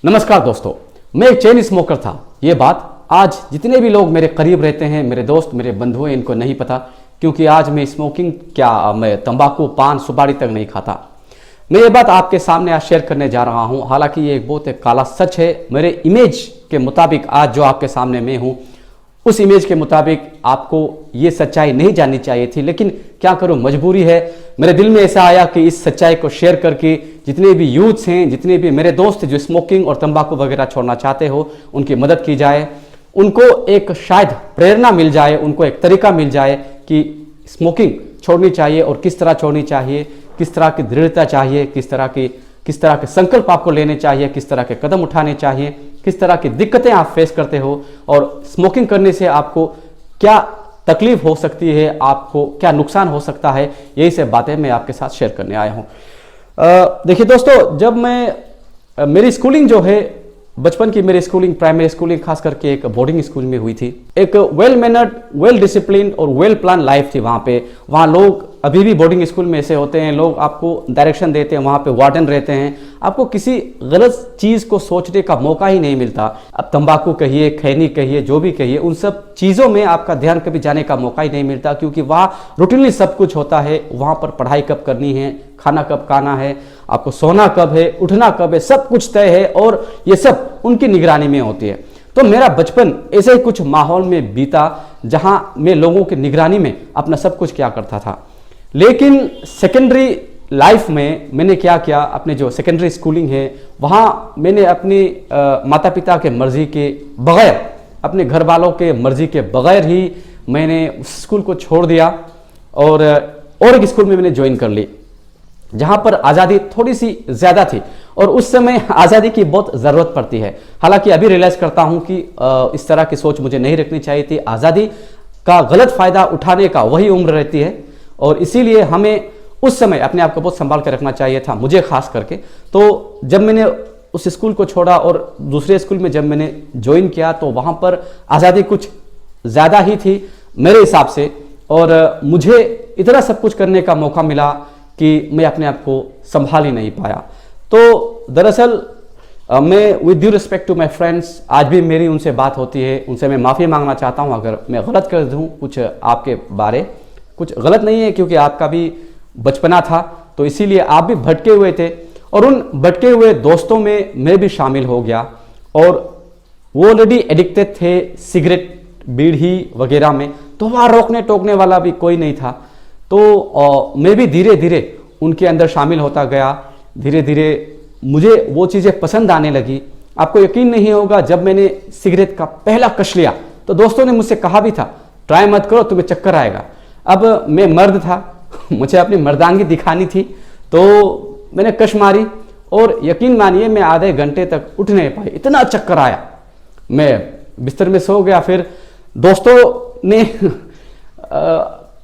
नमस्कार दोस्तों, मैं एक चेन स्मोकर था। ये बात आज जितने भी लोग मेरे करीब रहते हैं, मेरे दोस्त, मेरे बंधु हैं, इनको नहीं पता, क्योंकि आज मैं स्मोकिंग मैं तंबाकू, पान, सुपारी तक नहीं खाता। मैं ये बात आपके सामने आज शेयर करने जा रहा हूँ। हालांकि ये एक बहुत काला सच है। मेरे इमेज के मुताबिक आज जो आपके सामने मैं हूँ, उस इमेज के मुताबिक आपको ये सच्चाई नहीं जाननी चाहिए थी, लेकिन क्या करूं, मजबूरी है। मेरे दिल में ऐसा आया कि इस सच्चाई को शेयर करके जितने भी यूथ्स हैं, जितने भी मेरे दोस्त जो स्मोकिंग और तंबाकू वगैरह छोड़ना चाहते हो, उनकी मदद की जाए, उनको एक शायद प्रेरणा मिल जाए, उनको एक तरीका मिल जाए कि स्मोकिंग छोड़नी चाहिए और किस तरह छोड़नी चाहिए, किस तरह की दृढ़ता चाहिए, किस तरह के संकल्प आपको लेने चाहिए, किस तरह के कदम उठाने चाहिए, किस तरह की दिक्कतें आप फेस करते हो और स्मोकिंग करने से आपको क्या तकलीफ हो सकती है, आपको क्या नुकसान हो सकता है। यही सब बातें मैं आपके साथ शेयर करने आया हूँ। देखिए दोस्तों, जब मेरी स्कूलिंग जो है, बचपन की मेरी स्कूलिंग, प्राइमरी स्कूलिंग खास करके एक बोर्डिंग स्कूल में हुई थी। एक वेल मैनर्ड, वेल डिसिप्लिन और वेल प्लान लाइफ थी वहाँ पे। वहाँ लोग, अभी भी बोर्डिंग स्कूल में ऐसे होते हैं, लोग आपको डायरेक्शन देते हैं, वहाँ पे वार्डन रहते हैं, आपको किसी गलत चीज़ को सोचने का मौका ही नहीं मिलता। अब तंबाकू कहिए, खैनी कहिए, जो भी कहिए, उन सब चीज़ों में आपका ध्यान कभी जाने का मौका ही नहीं मिलता, क्योंकि वहाँ रूटीनली सब कुछ होता है। वहाँ पर पढ़ाई कब करनी है, खाना कब खाना है, आपको सोना कब है, उठना कब है, सब कुछ तय है और ये सब उनकी निगरानी में होती है। तो मेरा बचपन ऐसे ही कुछ माहौल में बीता, जहां मैं लोगों की निगरानी में अपना सब कुछ क्या करता था। लेकिन सेकेंडरी लाइफ में मैंने क्या किया, अपने जो सेकेंडरी स्कूलिंग है, वहां मैंने अपनी माता पिता के मर्जी के बगैर, अपने घर वालों के मर्जी के बगैर ही मैंने उस स्कूल को छोड़ दिया और एक स्कूल में मैंने ज्वाइन कर ली, जहां पर आज़ादी थोड़ी सी ज़्यादा थी और उस समय आज़ादी की बहुत ज़रूरत पड़ती है। हालांकि अभी रियलाइज़ करता हूं कि इस तरह की सोच मुझे नहीं रखनी चाहिए थी। आज़ादी का गलत फ़ायदा उठाने का वही उम्र रहती है और इसीलिए हमें उस समय अपने आप को बहुत संभाल कर रखना चाहिए था, मुझे खास करके। तो जब मैंने उस स्कूल को छोड़ा और दूसरे स्कूल में जब मैंने ज्वाइन किया, तो वहाँ पर आज़ादी कुछ ज़्यादा ही थी मेरे हिसाब से, और मुझे इतना सब कुछ करने का मौका मिला कि मैं अपने आप को संभाल ही नहीं पाया। तो दरअसल मैं with due respect to my friends, आज भी मेरी उनसे बात होती है, उनसे मैं माफ़ी मांगना चाहता हूं अगर मैं गलत कर दूं कुछ आपके बारे। कुछ गलत नहीं है, क्योंकि आपका भी बचपना था, तो इसीलिए आप भी भटके हुए थे और उन भटके हुए दोस्तों में मैं भी शामिल हो गया और वो ऑलरेडी एडिक्टेड थे सिगरेट, बीड़ी वगैरह में, तो वहाँ रोकने टोकने वाला भी कोई नहीं था। तो मैं भी धीरे धीरे उनके अंदर शामिल होता गया। धीरे धीरे मुझे वो चीज़ें पसंद आने लगी। आपको यकीन नहीं होगा, जब मैंने सिगरेट का पहला कश लिया तो दोस्तों ने मुझसे कहा भी था, ट्राई मत करो, तुम्हें चक्कर आएगा। अब मैं मर्द था, मुझे अपनी मर्दानगी दिखानी थी, तो मैंने कश मारी और यकीन मानिए मैं आधे घंटे तक उठ नहीं पाई, इतना चक्कर आया। मैं बिस्तर में सो गया। फिर दोस्तों ने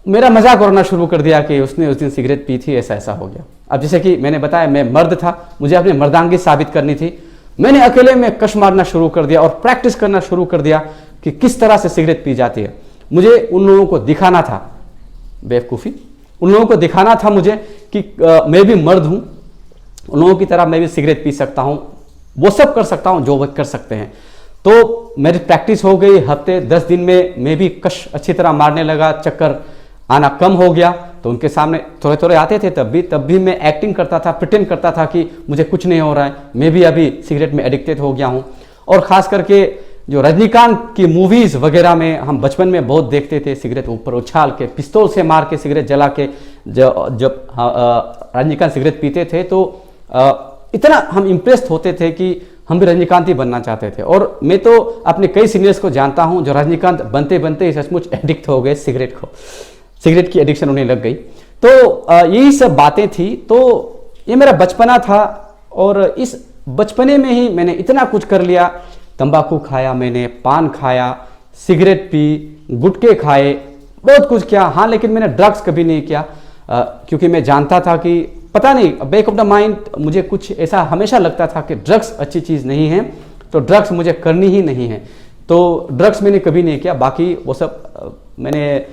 मेरा मजाक उड़ाना शुरू कर दिया कि उसने उस दिन सिगरेट पी थी, ऐसा ऐसा हो गया। अब जैसे कि मैंने बताया, मैं मर्द था, मुझे अपनी मर्दानगी साबित करनी थी। मैंने अकेले में कश मारना शुरू कर दिया और प्रैक्टिस करना शुरू कर दिया कि किस तरह से सिगरेट पी जाती है। मुझे उन लोगों को दिखाना था, बेवकूफ़ी, उन लोगों को दिखाना था मुझे कि मैं भी मर्द हूँ, उन लोगों की तरह मैं भी सिगरेट पी सकता हूँ, वो सब कर सकता हूँ जो वो कर सकते हैं। तो मेरी प्रैक्टिस हो गई। हफ्ते 10 दिन में मैं भी कश अच्छी तरह मारने लगा, चक्कर आना कम हो गया। तो उनके सामने थोड़े थोड़े आते थे, तब भी मैं एक्टिंग करता था, प्रिटेंड करता था कि मुझे कुछ नहीं हो रहा है, मैं भी अभी सिगरेट में एडिक्टेड हो गया हूँ। और ख़ास करके जो रजनीकांत की मूवीज़ वगैरह में हम बचपन में बहुत देखते थे, सिगरेट ऊपर उछाल के, पिस्तौल से मार के सिगरेट जला के, जब रजनीकांत सिगरेट पीते थे तो इतना हम इम्प्रेस्ड होते थे कि हम भी रजनीकांत ही बनना चाहते थे। और मैं तो अपने कई सीनियर्स को जानता हूँ जो रजनीकांत बनते बनते सचमुच एडिक्ट हो गए सिगरेट को, सिगरेट की एडिक्शन उन्हें लग गई। तो यही सब बातें थी। तो ये मेरा बचपना था और इस बचपने में ही मैंने इतना कुछ कर लिया। तंबाकू खाया मैंने, पान खाया, सिगरेट पी, गुटखे खाए, बहुत कुछ किया। हाँ, लेकिन मैंने ड्रग्स कभी नहीं किया, क्योंकि मैं जानता था कि पता नहीं, बैक ऑफ द माइंड मुझे कुछ ऐसा हमेशा लगता था कि ड्रग्स अच्छी चीज़ नहीं है, तो ड्रग्स मुझे करनी ही नहीं है। तो ड्रग्स मैंने कभी नहीं किया। बाकी वो सब मैंने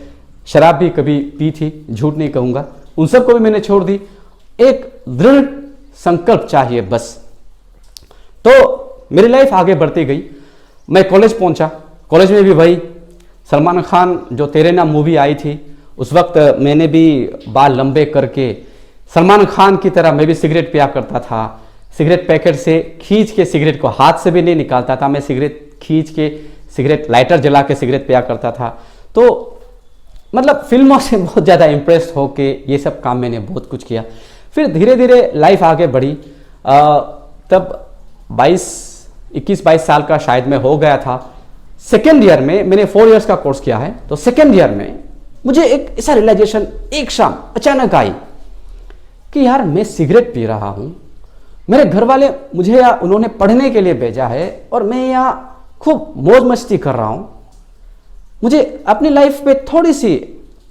शराब भी कभी पी थी, झूठ नहीं कहूँगा, उन सब को भी मैंने छोड़ दी। एक दृढ़ संकल्प चाहिए बस। तो मेरी लाइफ आगे बढ़ती गई। मैं कॉलेज पहुंचा, कॉलेज में भी वही सलमान खान जो तेरे नाम मूवी आई थी, उस वक्त मैंने भी बाल लंबे करके सलमान खान की तरह मैं भी सिगरेट पिया करता था। सिगरेट पैकेट से खींच के, सिगरेट को हाथ से भी नहीं निकालता था मैं, सिगरेट खींच के, सिगरेट लाइटर जला के सिगरेट पिया करता था। तो मतलब फिल्मों से बहुत ज़्यादा इम्प्रेस होके ये सब काम मैंने बहुत कुछ किया। फिर धीरे धीरे लाइफ आगे बढ़ी। तब 21-22 साल का शायद मैं हो गया था। सेकेंड ईयर में मैंने 4 इयर्स का कोर्स किया है, तो सेकेंड ईयर में मुझे एक ऐसा रियलाइजेशन एक शाम अचानक आई कि यार मैं सिगरेट पी रहा हूं, मेरे घर वाले मुझे यहाँ उन्होंने पढ़ने के लिए भेजा है और मैं यहाँ खूब मौज मस्ती कर रहा हूं। मुझे अपनी लाइफ पे थोड़ी सी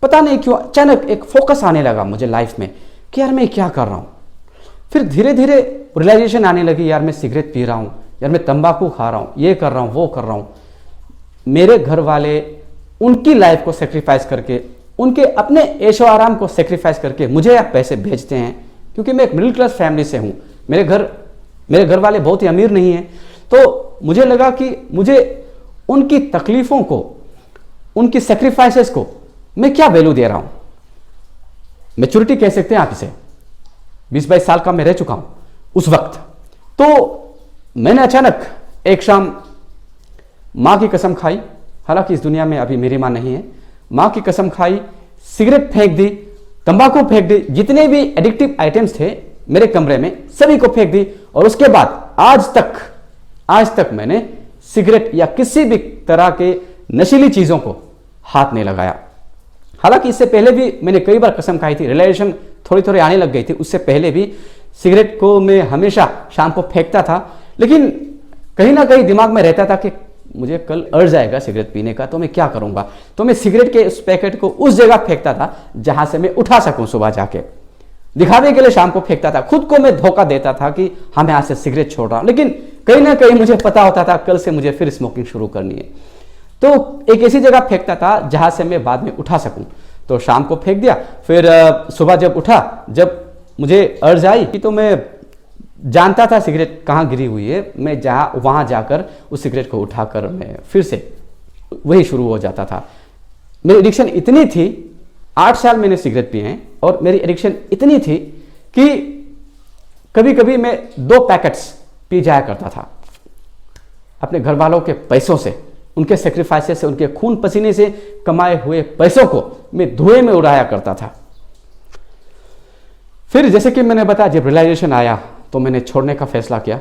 पता नहीं क्यों अचानक एक फोकस आने लगा मुझे लाइफ में कि यार मैं क्या कर रहा हूं। फिर धीरे धीरे रियलाइजेशन आने लगी, यार मैं सिगरेट पी रहा हूं, यार मैं तंबाकू खा रहा हूं, ये कर रहा हूं, वो कर रहा हूं। मेरे घर वाले उनकी लाइफ को सेक्रीफाइस करके, उनके अपने ऐशो आराम को सेक्रीफाइस करके मुझे यहाँ पैसे भेजते हैं, क्योंकि मैं एक मिडिल क्लास फैमिली से हूँ। मेरे घर वाले बहुत ही अमीर नहीं हैं। तो मुझे लगा कि मुझे उनकी तकलीफ़ों को, उनकी सेक्रीफाइसेस को मैं क्या वैल्यू दे रहा हूँ। मैच्योरिटी कह सकते हैं आप इसे। 20-22 साल का मैं रह चुका हूँ उस वक्त। तो मैंने अचानक एक शाम माँ की कसम खाई, हालांकि इस दुनिया में अभी मेरी माँ नहीं है, माँ की कसम खाई, सिगरेट फेंक दी, तंबाकू फेंक दी, जितने भी एडिक्टिव आइटम्स थे मेरे कमरे में सभी को फेंक दी। और उसके बाद आज तक मैंने सिगरेट या किसी भी तरह के नशीली चीज़ों को हाथ नहीं लगाया। हालांकि इससे पहले भी मैंने कई बार कसम खाई थी, रियलाइजेशन थोड़ी थोड़ी आने लग गई थी। उससे पहले भी सिगरेट को मैं हमेशा शाम को फेंकता था, लेकिन कहीं ना कहीं दिमाग में रहता था कि मुझे कल अर्ज आएगा सिगरेट पीने का, तो मैं क्या करूंगा। तो मैं सिगरेट के उस पैकेट को उस जगह फेंकता था जहां से मैं उठा सकूं सुबह जाके। दिखावे के लिए शाम को फेंकता था, खुद को मैं धोखा देता था कि हाँ मैं आज से सिगरेट छोड़ रहा हूं, लेकिन कहीं ना कहीं मुझे पता होता था कल से मुझे फिर स्मोकिंग शुरू करनी है। तो एक ऐसी जगह फेंकता था जहां से मैं बाद में उठा सकूं। तो शाम को फेंक दिया, फिर सुबह जब उठा, जब मुझे अर्ज आई तो मैं जानता था सिगरेट कहाँ गिरी हुई है, मैं वहाँ जाकर उस सिगरेट को उठाकर मैं फिर से वही शुरू हो जाता था। मेरी एडिक्शन इतनी थी, 8 साल मैंने सिगरेट पिए हैं, और मेरी एडिक्शन इतनी थी कि कभी कभी मैं 2 पैकेट्स पी जाया करता था अपने घर वालों के पैसों से, उनके सेक्रीफाइसेस से, उनके खून पसीने से कमाए हुए पैसों को मैं धुएं में उड़ाया करता था। फिर जैसे कि मैंने बताया, जब रियलाइजेशन आया तो मैंने छोड़ने का फैसला किया।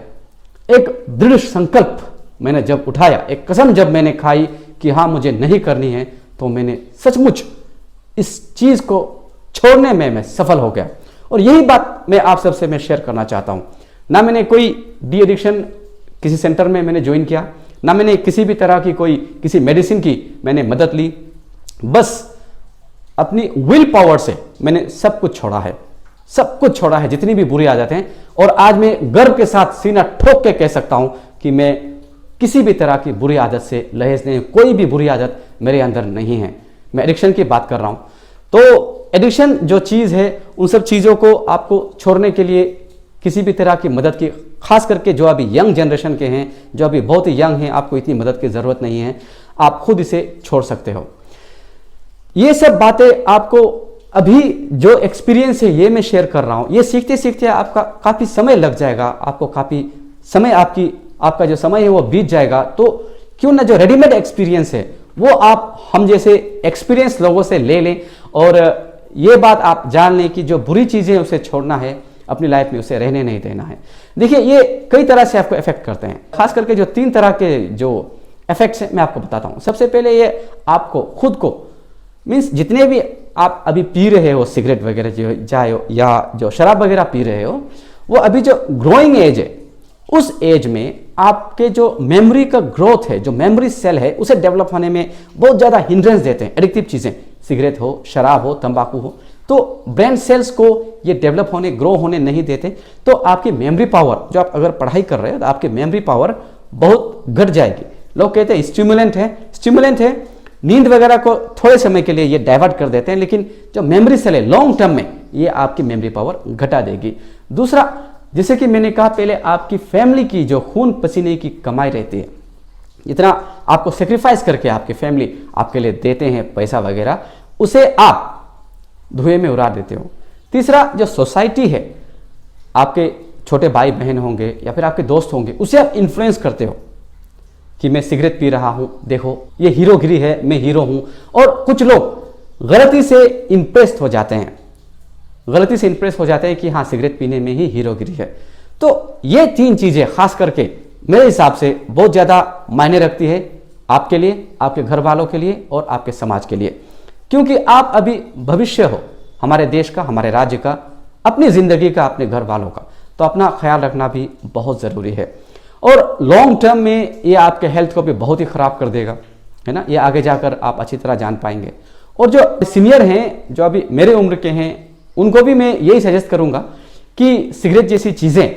एक दृढ़ संकल्प मैंने जब उठाया, एक कसम जब मैंने खाई कि हाँ मुझे नहीं करनी है, तो मैंने सचमुच इस चीज को छोड़ने में मैं सफल हो गया। और यही बात मैं आप सबसे मैं शेयर करना चाहता हूं। ना मैंने कोई डी एडिक्शन किसी सेंटर में मैंने ज्वाइन किया, ना मैंने किसी भी तरह की किसी मेडिसिन की मैंने मदद ली, बस अपनी विल पावर से मैंने सब कुछ छोड़ा है, सब कुछ छोड़ा है, जितनी भी बुरी आदतें हैं। और आज मैं गर्व के साथ सीना ठोक के कह सकता हूं कि मैं किसी भी तरह की बुरी आदत से लहेज नहीं, कोई भी बुरी आदत मेरे अंदर नहीं है। मैं एडिक्शन की बात कर रहा हूं। तो एडिक्शन जो चीज़ है, उन सब चीज़ों को आपको छोड़ने के लिए किसी भी तरह की मदद की, खास करके जो अभी यंग जनरेशन के हैं, जो अभी बहुत ही यंग हैं, आपको इतनी मदद की ज़रूरत नहीं है, आप खुद इसे छोड़ सकते हो। ये सब बातें आपको अभी जो एक्सपीरियंस है ये मैं शेयर कर रहा हूँ, ये सीखते सीखते आपका काफ़ी समय लग जाएगा, आपको काफ़ी समय आपका जो समय है वो बीत जाएगा। तो क्यों ना जो रेडीमेड एक्सपीरियंस है वो आप हम जैसे एक्सपीरियंस लोगों से ले लें, और ये बात आप जान लें कि जो बुरी चीज़ें उसे छोड़ना है, अपनी लाइफ में उसे रहने नहीं देना है। देखिए, ये कई तरह से आपको इफेक्ट करते हैं, खास करके जो 3 तरह के जो इफेक्ट्स हैं मैं आपको बताता हूँ। सबसे पहले ये आपको खुद को, मीन्स जितने भी आप अभी पी रहे हो सिगरेट वगैरह जो चाहे या जो शराब वगैरह पी रहे हो, वो अभी जो ग्रोइंग एज है, उस एज में आपके जो मेमोरी का ग्रोथ है, जो मेमोरी सेल है, उसे डेवलप होने में बहुत ज़्यादा हिंड्रेंस देते हैं एडिक्टिव चीज़ें, सिगरेट हो, शराब हो, तंबाकू हो। तो ब्रेन सेल्स को ये डेवलप होने, ग्रो होने नहीं देते। तो आपकी मेमोरी पावर, जो आप अगर पढ़ाई कर रहे हो तो आपकी मेमोरी पावर बहुत घट जाएगी। लोग कहते हैं स्टिमुलेंट है, नींद वगैरह को थोड़े समय के लिए ये डाइवर्ट कर देते हैं, लेकिन जो मेमोरी सेल है लॉन्ग टर्म में ये आपकी मेमोरी पावर घटा देगी। दूसरा, जैसे कि मैंने कहा पहले, आपकी फैमिली की जो खून पसीने की कमाई रहती है, इतना आपको सेक्रीफाइस करके आपकी फैमिली आपके लिए देते हैं पैसा वगैरह, उसे आप धुएं में उड़ा देते हो। तीसरा, जो सोसाइटी है, आपके छोटे भाई बहन होंगे या फिर आपके दोस्त होंगे, उसे आप इन्फ्लुएंस करते हो कि मैं सिगरेट पी रहा हूं, देखो ये हीरोगिरी है, मैं हीरो हूं। और कुछ लोग गलती से इंप्रेस हो जाते हैं, गलती से इंप्रेस हो जाते हैं कि हाँ सिगरेट पीने में ही हीरोगिरी है। तो ये 3 चीजें खास करके मेरे हिसाब से बहुत ज़्यादा मायने रखती है आपके लिए, आपके घर वालों के लिए और आपके समाज के लिए, क्योंकि आप अभी भविष्य हो हमारे देश का, हमारे राज्य का, अपनी ज़िंदगी का, अपने घर वालों का। तो अपना ख्याल रखना भी बहुत ज़रूरी है। और लॉन्ग टर्म में ये आपके हेल्थ को भी बहुत ही ख़राब कर देगा, है ना। ये आगे जाकर आप अच्छी तरह जान पाएंगे। और जो सीनियर हैं, जो अभी मेरे उम्र के हैं, उनको भी मैं यही सजेस्ट करूँगा कि सिगरेट जैसी चीज़ें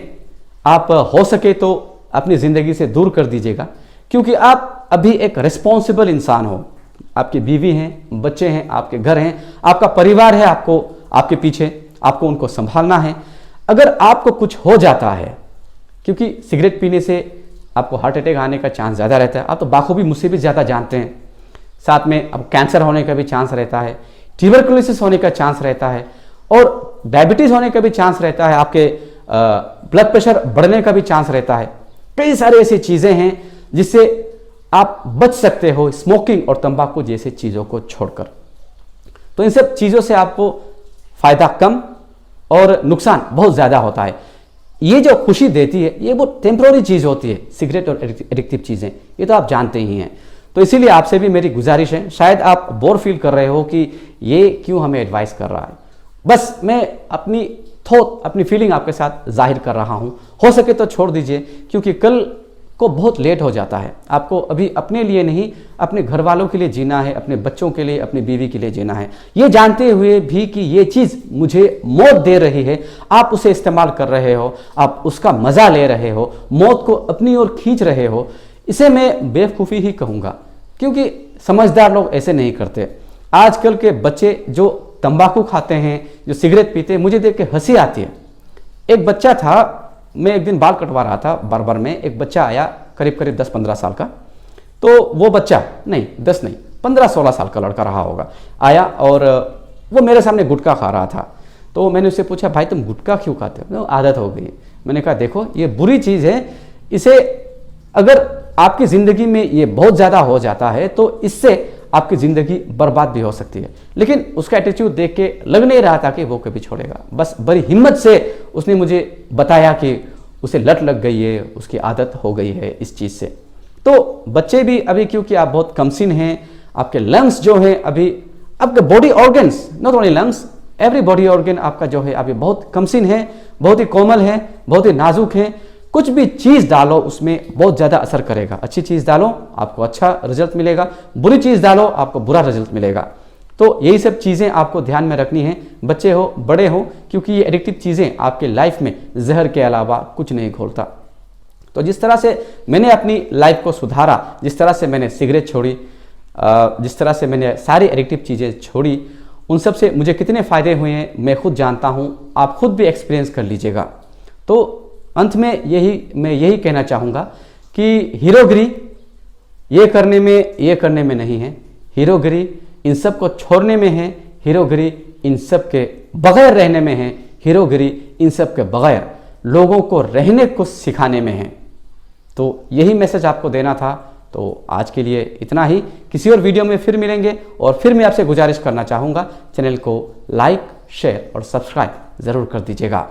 आप हो सके तो अपनी ज़िंदगी से दूर कर दीजिएगा, क्योंकि आप अभी एक रिस्पॉन्सिबल इंसान हो। आपकी बीवी हैं, बच्चे हैं, आपके घर हैं, आपका परिवार है, आपको आपके पीछे, आपको उनको संभालना है। अगर आपको कुछ हो जाता है, क्योंकि सिगरेट पीने से आपको हार्ट अटैक आने का चांस ज़्यादा रहता है, आप तो बाखूबी मुझसे भी ज़्यादा जानते हैं। साथ में अब कैंसर होने का भी चांस रहता है, ट्यूबरकुलोसिस होने का चांस रहता है, और डायबिटीज़ होने का भी चांस रहता है, आपके ब्लड प्रेशर बढ़ने का भी चांस रहता है। कई सारी ऐसी चीज़ें हैं जिससे आप बच सकते हो स्मोकिंग और तंबाकू जैसे चीज़ों को छोड़कर। तो इन सब चीज़ों से आपको फ़ायदा कम और नुकसान बहुत ज़्यादा होता है। ये जो खुशी देती है, ये वो टेम्प्रोरी चीज़ होती है, सिगरेट और एडिक्टिव चीज़ें, ये तो आप जानते ही हैं। तो इसीलिए आपसे भी मेरी गुजारिश है, शायद आप बोर फील कर रहे हो कि ये क्यों हमें एडवाइस कर रहा है। बस मैं अपनी थॉट, अपनी फीलिंग आपके साथ जाहिर कर रहा हूँ। हो सके तो छोड़ दीजिए, क्योंकि कल को बहुत लेट हो जाता है। आपको अभी अपने लिए नहीं, अपने घर वालों के लिए जीना है, अपने बच्चों के लिए, अपनी बीवी के लिए जीना है। ये जानते हुए भी कि ये चीज़ मुझे मौत दे रही है, आप उसे इस्तेमाल कर रहे हो, आप उसका मज़ा ले रहे हो, मौत को अपनी ओर खींच रहे हो, इसे मैं बेवकूफ़ी ही कहूँगा, क्योंकि समझदार लोग ऐसे नहीं करते। आजकल के बच्चे जो तंबाकू खाते हैं, जो सिगरेट पीते हैं, मुझे देख के हंसी आती है। एक बच्चा था, मैं एक दिन बाल कटवा रहा था बार्बर में, एक बच्चा आया करीब 10-15 साल का। तो वो बच्चा नहीं, 10 नहीं, 15-16 साल का लड़का रहा होगा, आया और वो मेरे सामने गुटखा खा रहा था। तो मैंने उससे पूछा, भाई तुम गुटखा क्यों खाते हो? आदत हो गई। मैंने कहा देखो ये बुरी चीज़ है, इसे अगर आपकी ज़िंदगी में ये बहुत ज़्यादा हो जाता है तो इससे आपकी ज़िंदगी बर्बाद भी हो सकती है। लेकिन उसका एटीट्यूड देख के लग नहीं रहा था कि वो कभी छोड़ेगा। बस बड़ी हिम्मत से उसने मुझे बताया कि उसे लत लग गई है, उसकी आदत हो गई है इस चीज़ से। तो बच्चे भी अभी, क्योंकि आप बहुत कमसिन हैं, आपके लंग्स जो हैं अभी, आपके body organs, not only lungs, every body organ आपका जो है अभी बहुत कमसिन है, बहुत ही कोमल है, बहुत ही नाजुक है। कुछ भी चीज़ डालो उसमें बहुत ज़्यादा असर करेगा। अच्छी चीज़ डालो आपको अच्छा रिजल्ट मिलेगा, बुरी चीज़ डालो आपको बुरा रिजल्ट मिलेगा। तो यही सब चीज़ें आपको ध्यान में रखनी है, बच्चे हो बड़े हो, क्योंकि ये एडिक्टिव चीज़ें आपके लाइफ में जहर के अलावा कुछ नहीं घोलता। तो जिस तरह से मैंने अपनी लाइफ को सुधारा, जिस तरह से मैंने सिगरेट छोड़ी, जिस तरह से मैंने सारी एडिक्टिव चीज़ें छोड़ी, उन सब से मुझे कितने फ़ायदे हुए हैं मैं खुद जानता हूँ, आप खुद भी एक्सपीरियंस कर लीजिएगा। तो अंत में मैं यही कहना चाहूँगा कि हीरोगिरी ये करने में नहीं है, हीरोगिरी इन सब को छोड़ने में है, हीरोगिरी इन सब के बगैर रहने में है, हीरोगिरी इन सब के बगैर लोगों को रहने को सिखाने में है। तो यही मैसेज आपको देना था। तो आज के लिए इतना ही, किसी और वीडियो में फिर मिलेंगे। और फिर मैं आपसे गुजारिश करना चाहूँगा, चैनल को लाइक, शेयर और सब्सक्राइब ज़रूर कर दीजिएगा।